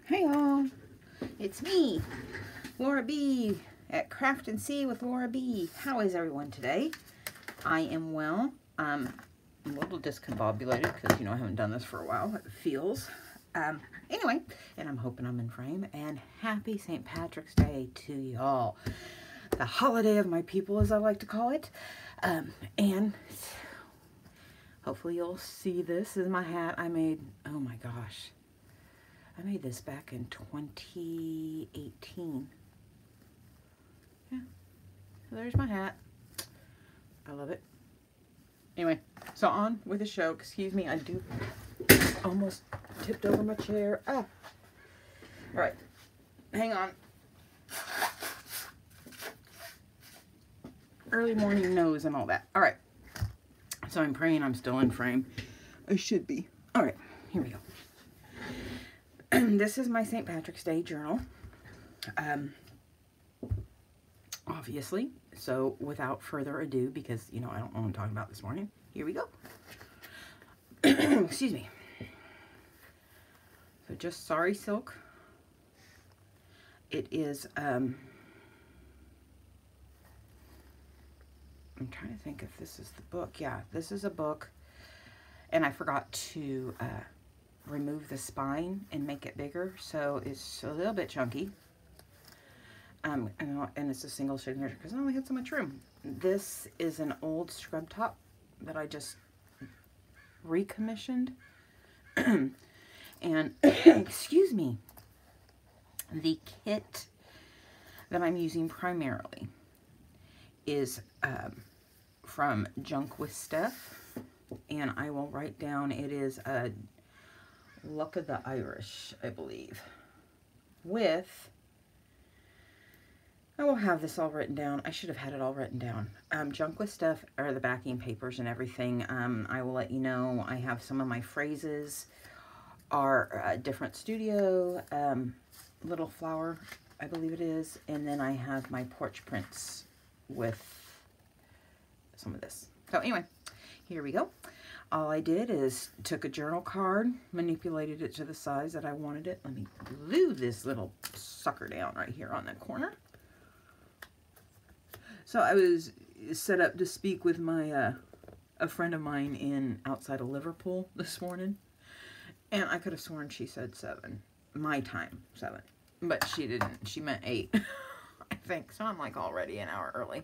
Hey all, it's me, Laura B. at Craft and See with Laura B. How is everyone today? I am well. I'm a little discombobulated because, I haven't done this for a while. It feels. Anyway, and I'm hoping I'm in frame. And happy St. Patrick's Day to y'all. The holiday of my people, as I like to call it. And hopefully you'll see this. This is my hat I made. Oh my gosh. I made this back in 2018. Yeah. So there's my hat. I love it. Anyway, so on with the show. Excuse me, I do almost tipped over my chair. Ah. All right. Hang on. Early morning nose and all that. All right. So I'm praying I'm still in frame. I should be. All right. Here we go. This is my St. Patrick's Day journal, obviously, so without further ado, because, I don't know what I'm talking about this morning, here we go. Excuse me. So just Sorry Silk. It is, I'm trying to think if this is the book. Yeah, this is a book, and I forgot to, remove the spine and make it bigger, so it's a little bit chunky, and it's a single signature because I only had so much room. This is an old scrub top that I just recommissioned, and excuse me, the kit that I'm using primarily is from Junk with Steph, and I will write down, it is a Luck of the Irish, I believe, with, I will have this all written down. I should have had it all written down. Junk with Stuff are the backing papers and everything. I will let you know. I have some of my phrases are different studio, Little Flower, I believe it is, and then I have my Porch Prints with some of this. So anyway, here we go. All I did is took a journal card, manipulated it to the size that I wanted it. Let me glue this little sucker down right here on the corner. So I was set up to speak with my a friend of mine in outside of Liverpool this morning, and I could have sworn she said 7, my time 7, but she didn't. She meant 8, I think. So I'm like already an hour early.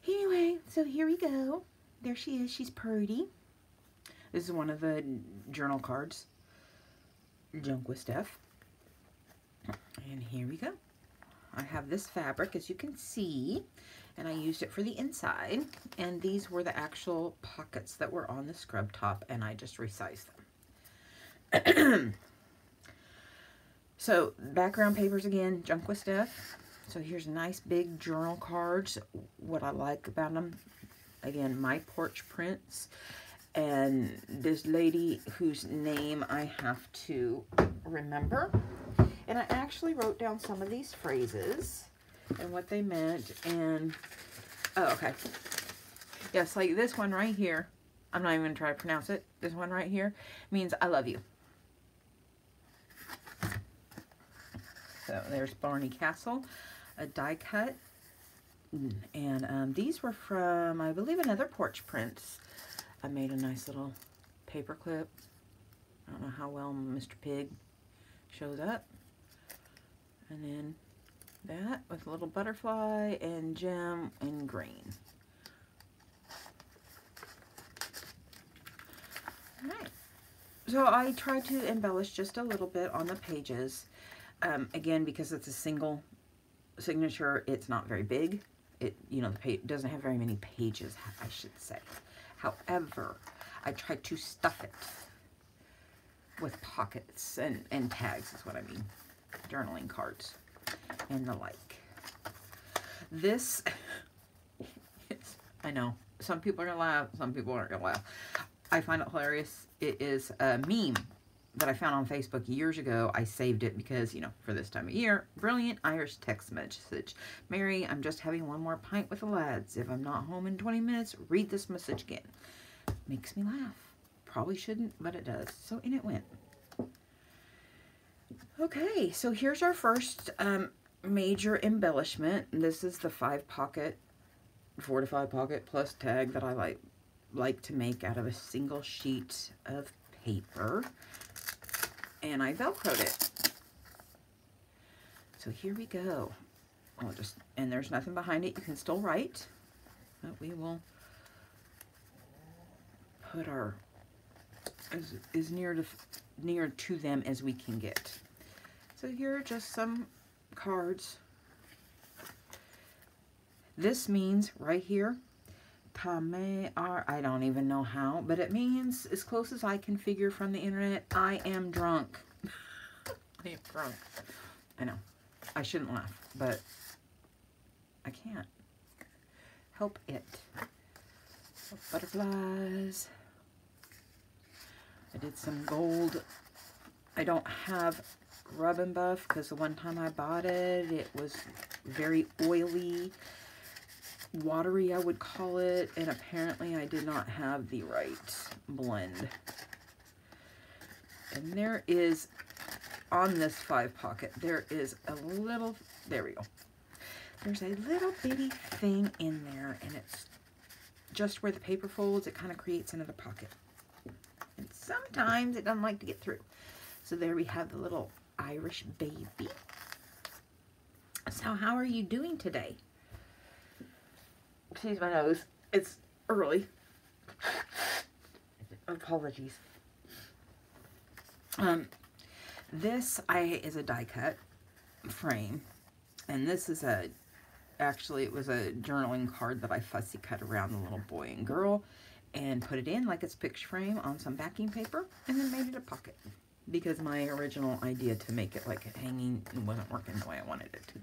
Anyway, so here we go. There she is. She's pretty. This is one of the journal cards. Junk with Steph. And here we go. I have this fabric, as you can see, and I used it for the inside. And these were the actual pockets that were on the scrub top, and I just resized them. So, background papers again, Junk with Steph. So here's nice big journal cards. What I like about them, again, my Porch Prints, and this lady whose name I have to remember. And I actually wrote down some of these phrases and what they meant, and, oh, okay. Yes, like this one right here, I'm not even going to try to pronounce it. This one right here means I love you. So there's Barney Castle, a die cut. And these were from, I believe, another Porch Prints. I made a nice little paper clip. I don't know how well Mr. Pig shows up. And then that with a little butterfly and gem in green. Alright. So I tried to embellish just a little bit on the pages. Again, because it's a single signature, it's not very big. The page doesn't have very many pages, I should say. However, I tried to stuff it with pockets and tags is what I mean. Journaling cards and the like. This, I know, some people are going to laugh, some people aren't going to laugh. I find it hilarious. It is a meme that I found on Facebook years ago. I saved it because, for this time of year, brilliant Irish text message. Mary, I'm just having one more pint with the lads. If I'm not home in 20 minutes, read this message again. Makes me laugh. Probably shouldn't, but it does. So in it went. Okay, so here's our first major embellishment. This is the 4 to 5 pocket plus tag that I like to make out of a single sheet of paper, and I Velcroed it. So here we go. And there's nothing behind it. You can still write, but we will put our as near to them as we can get. So here are just some cards. This means right here, I don't even know how, but it means, as close as I can figure from the internet, I am drunk. I am drunk. I know. I shouldn't laugh, but I can't help it. Butterflies. I did some gold. I don't have Rub and Buff because the one time I bought it, it was very oily, watery, I would call it, and apparently I did not have the right blend. And there is, on this 5 pocket, there is a little, there we go. There's a little bitty thing in there, and it's just where the paper folds, it kind of creates another pocket. And sometimes it doesn't like to get through. So there we have the little Irish baby. So how are you doing today? Excuse my nose. It's early. Apologies. This is a die cut frame, and this is actually it was a journaling card that I fussy cut around the little boy and girl and put it in like it's picture frame on some backing paper, and then made it a pocket because my original idea to make it like a hanging wasn't working the way I wanted it to.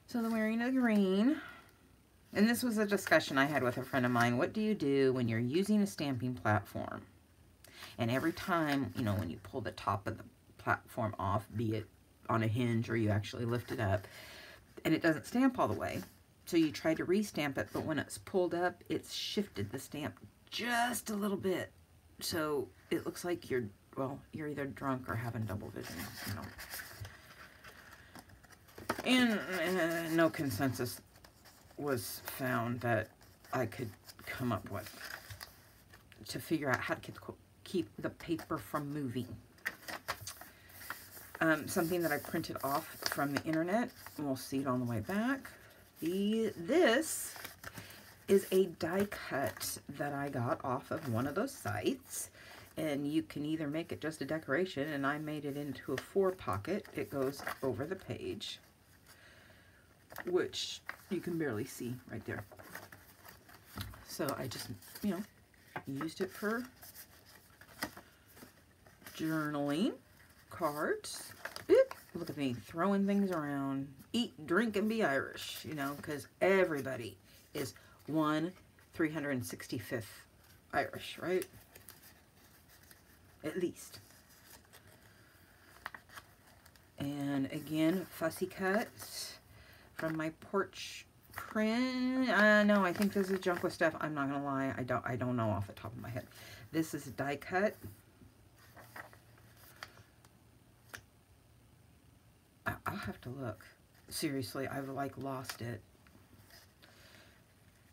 So the wearing of green, and this was a discussion I had with a friend of mine. What do you do when you're using a stamping platform? And every time, you know, when you pull the top of the platform off, be it on a hinge or you actually lift it up, and it doesn't stamp all the way. So you try to re-stamp it, but when it's pulled up, it's shifted the stamp just a little bit. So it looks like you're either drunk or having double vision, you know. And no consensus was found that I could come up with to figure out how to keep the paper from moving. Something that I printed off from the internet, and we'll see it on the way back. This is a die cut that I got off of one of those sites, and you can either make it just a decoration, and I made it into a 4 pocket. It goes over the page, which you can barely see right there. So I just, you know, used it for journaling, cards. Look at me throwing things around. Eat, drink, and be Irish, you know, because everybody is 1/365th Irish, right? At least. And again, fussy cuts from my Porch Print. No, I think this is junk with stuff. I'm not gonna lie. I don't know off the top of my head. This is a die cut. I'll have to look. Seriously, I've like lost it.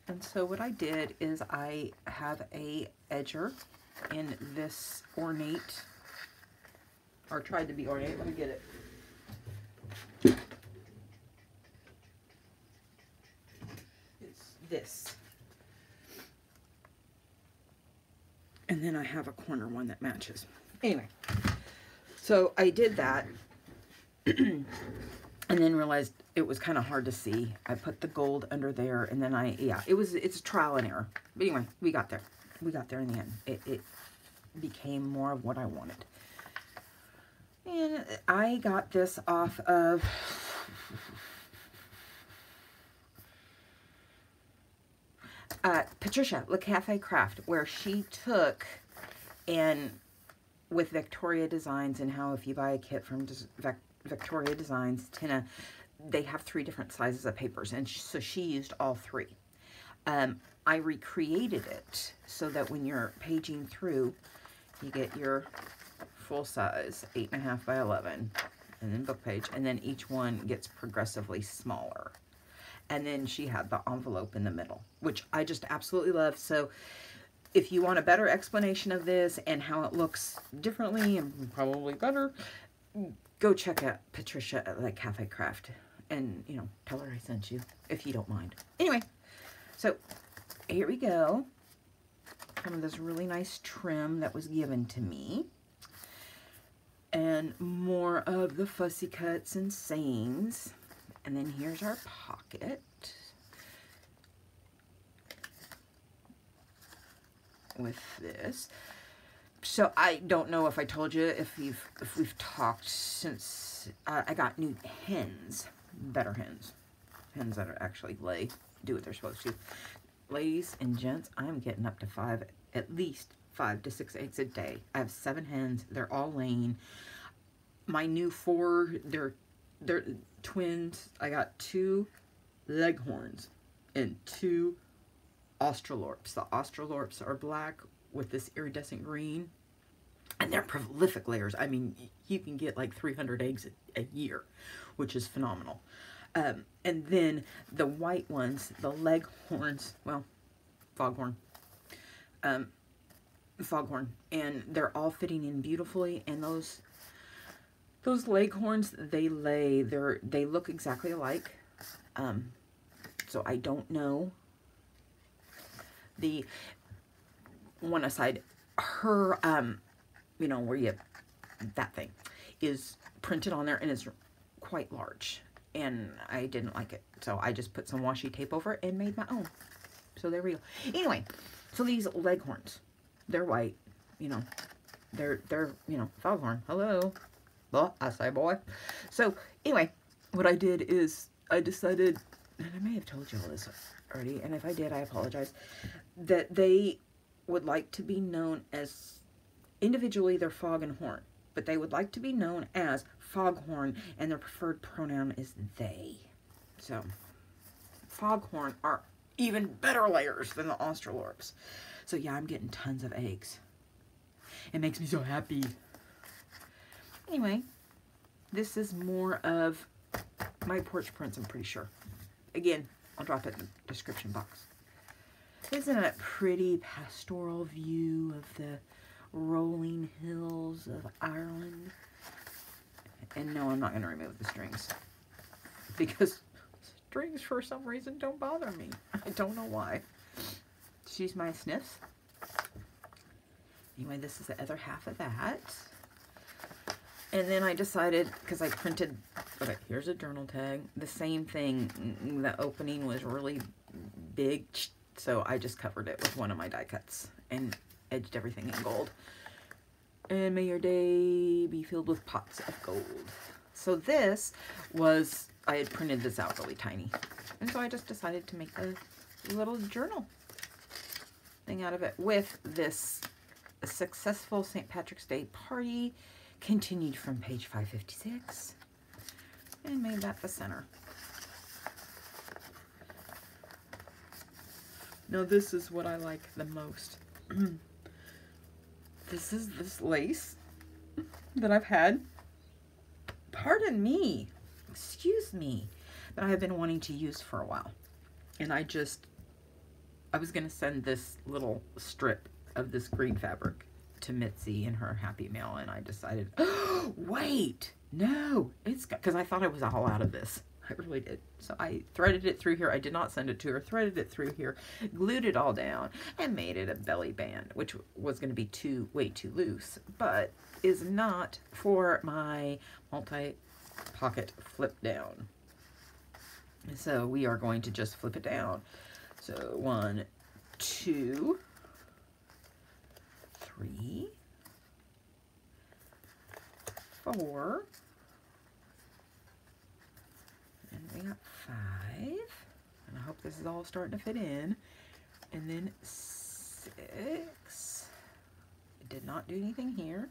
And so what I did is I have a edger in this ornate, or tried to be ornate. Let me get it. It's this. And then I have a corner one that matches. Anyway, so I did that. And then realized it was kind of hard to see. I put the gold under there, and then it's trial and error. But anyway, we got there. We got there in the end. It became more of what I wanted. And I got this off of Patricia, Le Cafe Craft, where she took and with Victoria Designs, and how if you buy a kit from Victoria Designs, Tina, they have 3 different sizes of papers, and so she used all 3. I recreated it so that when you're paging through, you get your full size, 8.5 by 11, and then book page, and then each one gets progressively smaller. And then she had the envelope in the middle, which I just absolutely love. So if you want a better explanation of this and how it looks differently and probably better, go check out Patricia at like Cafe Craft and, you know, tell her I sent you, if you don't mind. Anyway, so here we go. Some of this really nice trim that was given to me. And more of the fussy cuts and seams. And then here's our pocket with this. So I don't know if I told you if we've talked since I got new hens, better hens that are actually do what they're supposed to. Ladies and gents, I'm getting up to at least 5 to 6 eggs a day. I have 7 hens. They're all laying. My new 4, they're twins. I got 2 leghorns and 2 australorps. The australorps are black with this iridescent green, and they're prolific layers. I mean, you can get like 300 eggs a year, which is phenomenal. And then the white ones, the leghorns, well, foghorn, and they're all fitting in beautifully. And those leghorns, they look exactly alike. So I don't know. The one aside, her, you know, that thing is printed on there and it's quite large. And I didn't like it. So I just put some washi tape over it and made my own. So there we go. Anyway, so these leghorns, they're white, you know, they're, you know, foghorn. Hello. Well, I say boy. So anyway, what I did is I decided, and I may have told you all this already, and if I did, I apologize, that they would like to be known as, individually they're fog and horn, but they would like to be known as foghorn, and their preferred pronoun is they. So foghorn are even better layers than the australorps. So yeah, I'm getting tons of eggs. It makes me so happy. Anyway, this is more of my Porch Prints, I'm pretty sure. Again, I'll drop it in the description box. Isn't it a pretty pastoral view of the rolling hills of Ireland? And no, I'm not going to remove the strings, because strings for some reason don't bother me. I don't know why. She's my sniffs. Anyway, this is the other half of that. And then I decided, because I printed, okay, here's a journal tag. The same thing, the opening was really big, so I just covered it with one of my die cuts and edged everything in gold. And may your day be filled with pots of gold. So this was, I had printed this out really tiny. And so I just decided to make a little journal thing out of it with this successful St. Patrick's Day party, continued from page 556, and made that the center. Now this is what I like the most. This is this lace that I've had, pardon me, excuse me, that I have been wanting to use for a while. And I was going to send this little strip of this green fabric to Mitzi in her Happy Mail, and I decided, oh, wait, no, it's because I thought I was all out of this. I really did. So I threaded it through here. I did not send it to her. Threaded it through here, glued it all down, and made it a belly band, which was going to be way too loose, but is not for my multi-pocket flip down. So we are going to just flip it down. So 1, 2, 3, 4, and we got 5, and I hope this is all starting to fit in, and then 6, it did not do anything here,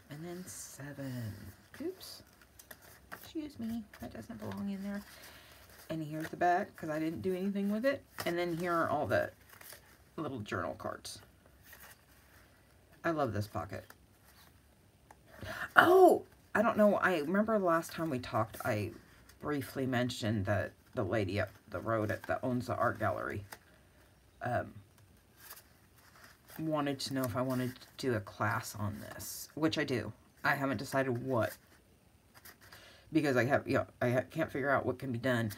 and then 7, oops, excuse me, that doesn't belong in there, and here's the back, because I didn't do anything with it, and then here are all the little journal cards. I love this pocket. Oh, I don't know. I remember the last time we talked, I briefly mentioned that the lady up the road that owns the art gallery wanted to know if I wanted to do a class on this, which I do. I haven't decided what, because I have, I can't figure out what can be done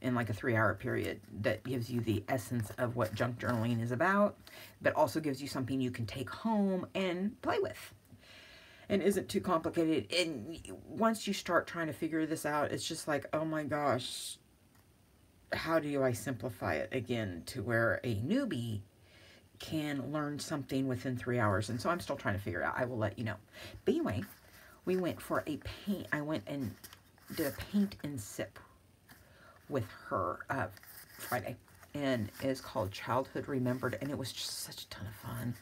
in like a 3-hour period that gives you the essence of what junk journaling is about, but also gives you something you can take home and play with. And isn't too complicated. And once you start trying to figure this out, it's just like, oh my gosh, how do I simplify it again to where a newbie can learn something within 3 hours? And so I'm still trying to figure it out. I will let you know. But anyway, we went for a paint. I went and did a paint and sip with her Friday. And it's called Childhood Remembered. And it was just such a ton of fun.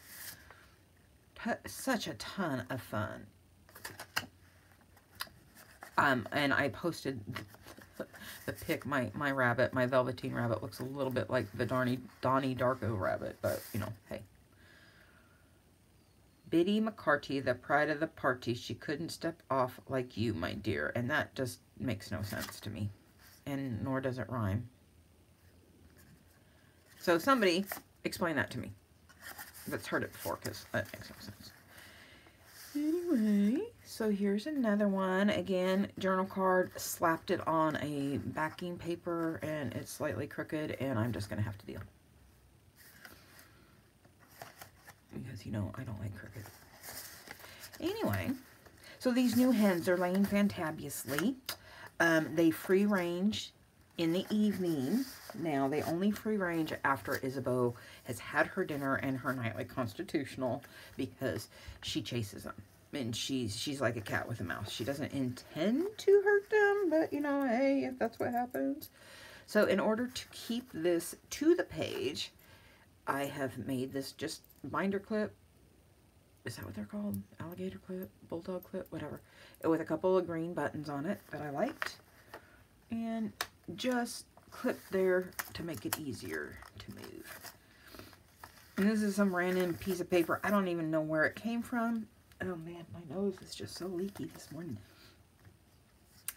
Such a ton of fun. And I posted the pic. My rabbit, my Velveteen rabbit, looks a little bit like the Donnie Darko rabbit, but you know, hey. Biddy McCarty, the pride of the party. She couldn't step off like you, my dear. And that just makes no sense to me. And nor does it rhyme. So somebody explain that to me that's heard it before, because that makes no sense. Anyway, so here's another one. Again, journal card, slapped it on a backing paper, and it's slightly crooked, and I'm just going to have to deal. Because, you know, I don't like crooked. Anyway, so these new hens are laying fantabulously. They free range in the evening. Now, they only free range after Isabeau has had her dinner and her nightly constitutional, because she chases them. And she's like a cat with a mouse. She doesn't intend to hurt them, but, you know, hey, if that's what happens. So, in order to keep this to the page, I have made this just binder clip. Is that what they're called? Alligator clip? Bulldog clip? Whatever. With a couple of green buttons on it that I liked. And just clip there to make it easier to move. And this is some random piece of paper. I don't even know where it came from. Oh man, my nose is just so leaky this morning.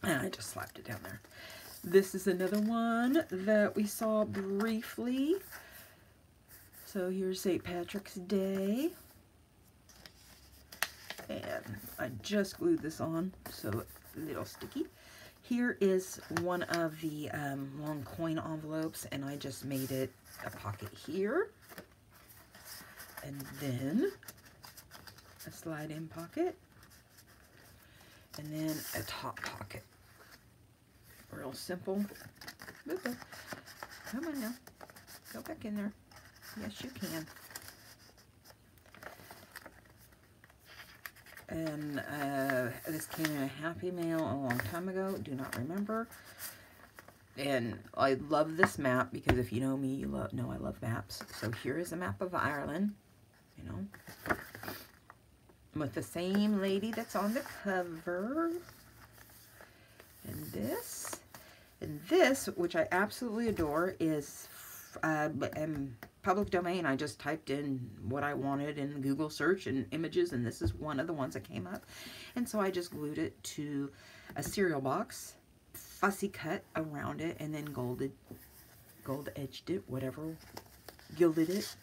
And I just slapped it down there. This is another one that we saw briefly. So here's St. Patrick's Day. And I just glued this on, so a little sticky. Here is one of the long coin envelopes, and I just made it a pocket here. And then a slide-in pocket. And then a top pocket. Real simple. Come on now. Go back in there. Yes, you can. And this came in a Happy Mail a long time ago. Do not remember. And I love this map, because if you know me, you know I love maps. So here is a map of Ireland, you know, with the same lady that's on the cover. And this, which I absolutely adore, is public domain. I just typed in what I wanted in Google search and images, and this is one of the ones that came up. And so I just glued it to a cereal box, fussy cut around it, and then gold edged it, whatever, gilded it.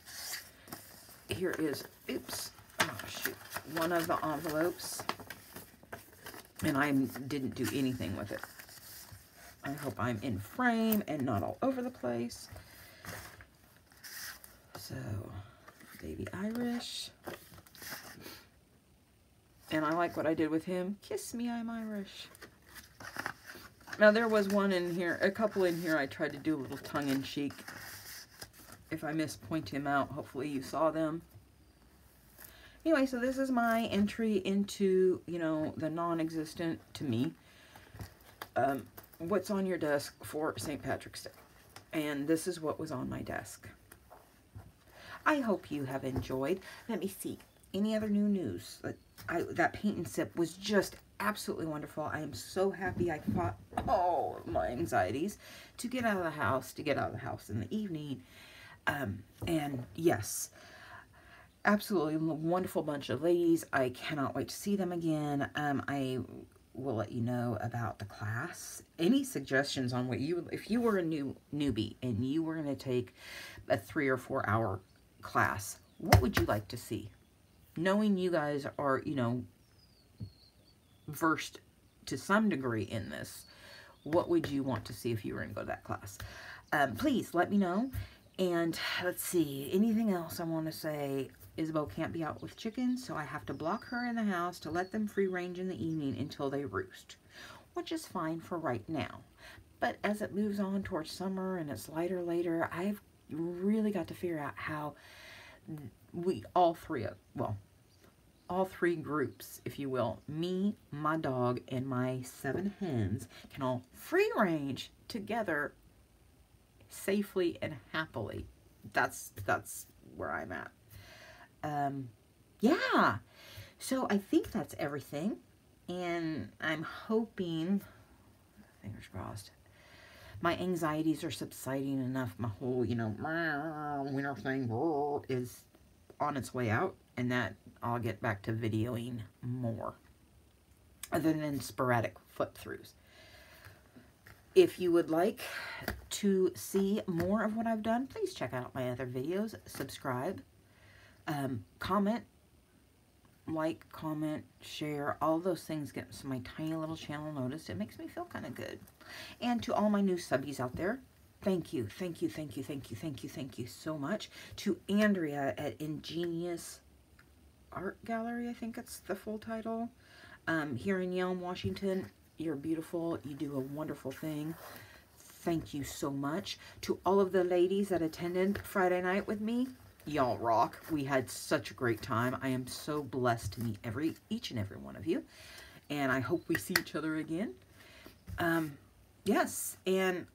Here is, oops, oh shoot, one of the envelopes, and I didn't do anything with it. I hope I'm in frame and not all over the place. So, baby Irish. And I like what I did with him. Kiss me, I'm Irish. Now, there was one in here, a couple in here I tried to do a little tongue-in-cheek. If I missed, point him out. Hopefully you saw them. Anyway, so this is my entry into, you know, the non-existent, to me, what's on your desk for St. Patrick's Day. And this is what was on my desk. I hope you have enjoyed. Let me see. Any other new news? That paint and sip was just absolutely wonderful. I am so happy I fought all of my anxieties to get out of the house, in the evening. And yes, absolutely wonderful bunch of ladies. I cannot wait to see them again. I will let you know about the class. Any suggestions on what you, if you were a newbie and you were going to take a 3 or 4 hour class, what would you like to see? Knowing you guys are, you know, versed to some degree in this, what would you want to see if you were going to go to that class? Please let me know. And let's see, anything else I want to say? Isabel can't be out with chickens, so I have to block her in the house to let them free range in the evening until they roost, which is fine for right now. But as it moves on towards summer and it's lighter later, I've really got to figure out how we all three groups, if you will, me, my dog, and my 7 hens, can all free range together safely and happily. That's where I'm at. Yeah, so I think that's everything, and I'm hoping, fingers crossed, my anxieties are subsiding enough. My whole, you know, winter thing is on its way out, and that I'll get back to videoing more, other than sporadic flip-throughs. If you would like to see more of what I've done, please check out my other videos, subscribe, comment, like, comment, share, all those things get my tiny little channel noticed. It makes me feel kind of good. And to all my new subbies out there, thank you, thank you, thank you, thank you, thank you, thank you so much. To Andrea at Ingenious Art Gallery, I think it's the full title, here in Yelm, Washington. You're beautiful. You do a wonderful thing. Thank you so much. To all of the ladies that attended Friday night with me, y'all rock. We had such a great time. I am so blessed to meet each and every one of you, and I hope we see each other again. Yes, and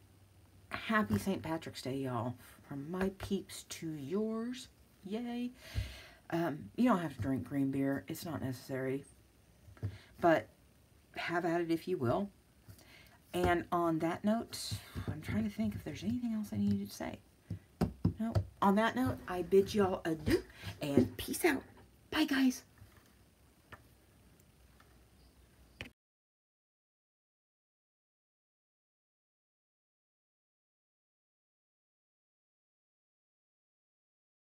happy St. Patrick's Day, y'all. From my peeps to yours. Yay. You don't have to drink green beer. It's not necessary. But have at it if you will. And on that note, I'm trying to think if there's anything else I needed to say. No. On that note, I bid y'all adieu and peace out. Bye, guys.